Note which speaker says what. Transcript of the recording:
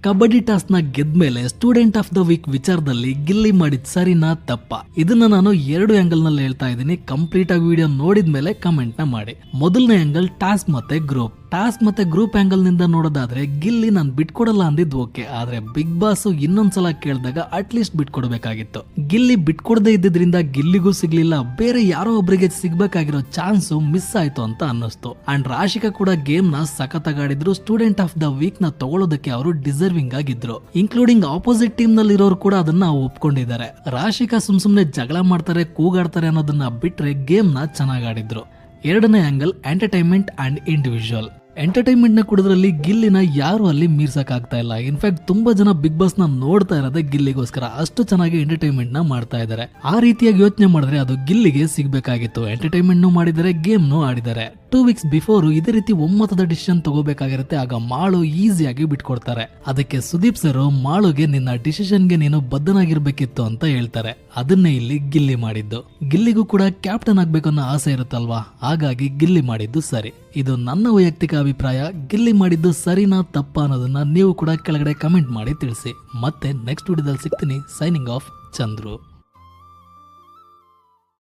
Speaker 1: Kabaddi toss ನ ಗೆದ್ಮೇಲೆ student of the weak ವಿಚಾರದಲ್ಲಿ ಗಿಲ್ಲಿ ಮಾಡಿದ್ ಸರಿನಾ ತಪ್ಪ, ಇದನ್ನ ನಾನು 2 ಆಂಗಲ್ ನಲ್ಲಿ ಹೇಳ್ತಾ ಇದ್ದೀನಿ. ಕಂಪ್ಲೀಟ್ ಆಗಿ ವಿಡಿಯೋ ನೋಡಿದ್ಮೇಲೆ ಕಮೆಂಟ್ ನ ಮಾಡಿ. ಮೊದಲನೇ ಆಂಗಲ್ ಟಾಸ್ಕ್ ಮತ್ತೆ ಗ್ರೂಪ್ ಆಂಗಲ್ ನಿಂದ ನೋಡೋದಾದ್ರೆ ಗಿಲ್ಲಿ ನಾನು ಬಿಟ್ಕೊಡಲ್ಲ ಅಂದಿದ್ ಓಕೆ, ಆದ್ರೆ ಬಿಗ್ ಬಾಸ್ ಇನ್ನೊಂದ್ಸಲ ಕೇಳಿದಾಗ ಅಟ್ಲೀಸ್ಟ್ ಬಿಟ್ಕೊಡ್ಬೇಕಾಗಿತ್ತು. ಗಿಲ್ಲಿ ಬಿಟ್ಕೊಡದೇ ಇದ್ದಿದ್ರಿಂದ ಗಿಲ್ಲಿಗೂ ಸಿಗ್ಲಿಲ್ಲ, ಬೇರೆ ಯಾರೋ ಒಬ್ಬರಿಗೆ ಸಿಗ್ಬೇಕಾಗಿರೋ ಚಾನ್ಸ್ ಮಿಸ್ ಆಯ್ತು ಅಂತ ಅನ್ನಿಸ್ತು. ಅಂಡ್ ರಾಶಿಕಾ ಕೂಡ ಗೇಮ್ ನ ಸಖತ್ತಾಗಾಡಿದ್ರು. ಸ್ಟೂಡೆಂಟ್ ಆಫ್ ದ ವೀಕ್ ನ ತಗೊಳ್ಳೋದಕ್ಕೆ ಅವರು ಡಿಸರ್ವಿಂಗ್ ಆಗಿದ್ರು. ಇನ್ಕ್ಲೂಡಿಂಗ್ ಆಪೋಸಿಟ್ ಟೀಮ್ ನಲ್ಲಿ ಇರೋರು ಕೂಡ ಅದನ್ನ ಒಪ್ಕೊಂಡಿದ್ದಾರೆ. ರಾಶಿಕಾ ಸುಮ್ನೆ ಜಗಳ ಮಾಡ್ತಾರೆ, ಕೂಗಾಡ್ತಾರೆ ಅನ್ನೋದನ್ನ ಬಿಟ್ರೆ ಗೇಮ್ ನ ಚೆನ್ನಾಗ್ ಆಡಿದ್ರು. ಎರಡನೇ angle entertainment and individual. Entertainment ನ ಕೊಡೋದ್ರಲ್ಲಿ ಗಿಲ್ಲಿನ ಯಾರು ಅಲ್ಲಿ ಮೀರ್ಸಕ್ ಆಗ್ತಾ ಇಲ್ಲ. ಇನ್ಫ್ಯಾಕ್ಟ್ ತುಂಬಾ ಜನ ಬಿಗ್ ಬಾಸ್ ನ ನೋಡ್ತಾ ಇರೋದೇ ಗಿಲ್ಲಿಗೋಸ್ಕರ, ಅಷ್ಟು ಚೆನ್ನಾಗಿ ಎಂಟರ್ಟೈನ್ಮೆಂಟ್ ನ ಮಾಡ್ತಾ ಇದ್ದಾರೆ. ಆ ರೀತಿಯಾಗಿ ಯೋಚನೆ ಮಾಡಿದ್ರೆ ಅದು ಗಿಲ್ಲಿಗೆ ಸಿಗ್ಬೇಕಾಗಿತ್ತು. ಎಂಟರ್ಟೈನ್ಮೆಂಟ್ ನು ಮಾಡಿದ್ದಾರೆ, ಗೇಮ್ ನು ಆಡಿದ್ದಾರೆ. 2 ವೀಕ್ಸ್ ಬಿಫೋರ್ ಇದೇ ರೀತಿ ಒಮ್ಮತದ ಡಿಸಿಷನ್ ತಗೋಬೇಕಾಗಿರುತ್ತೆ, ಆಗ ಮಾಳು ಈಸಿಯಾಗಿ ಬಿಟ್ಕೊಡ್ತಾರೆ. ಅದಕ್ಕೆ ಸುದೀಪ್ ಸರ್ ಮಾಳುಗೆ ನಿನ್ನ ಡಿಸಿಷನ್ಗೆ ನೀನು ಬದ್ಧನಾಗಿರ್ಬೇಕಿತ್ತು ಅಂತ ಹೇಳ್ತಾರೆ. ಅದನ್ನೇ ಇಲ್ಲಿ ಗಿಲ್ಲಿ ಮಾಡಿದ್ದು. ಗಿಲ್ಲಿಗೂ ಕೂಡ ಕ್ಯಾಪ್ಟನ್ ಆಗ್ಬೇಕು ಅನ್ನೋ ಆಸೆ ಇರುತ್ತಲ್ವಾ, ಹಾಗಾಗಿ ಗಿಲ್ಲಿ ಮಾಡಿದ್ದು ಸರಿ. ಇದು ನನ್ನ ವೈಯಕ್ತಿಕ ಅಭಿಪ್ರಾಯ. ಗಿಲ್ಲಿ ಮಾಡಿದ್ದು ಸರಿನಾ ತಪ್ಪಾ ಅನ್ನೋದನ್ನ ನೀವು ಕೂಡ ಕೆಳಗಡೆ ಕಮೆಂಟ್ ಮಾಡಿ ತಿಳಿಸಿ. ಮತ್ತೆ ನೆಕ್ಸ್ಟ್ ವಿಡಿಯೋದಲ್ಲಿ ಸಿಗ್ತೀನಿ. Signing off, Chandru.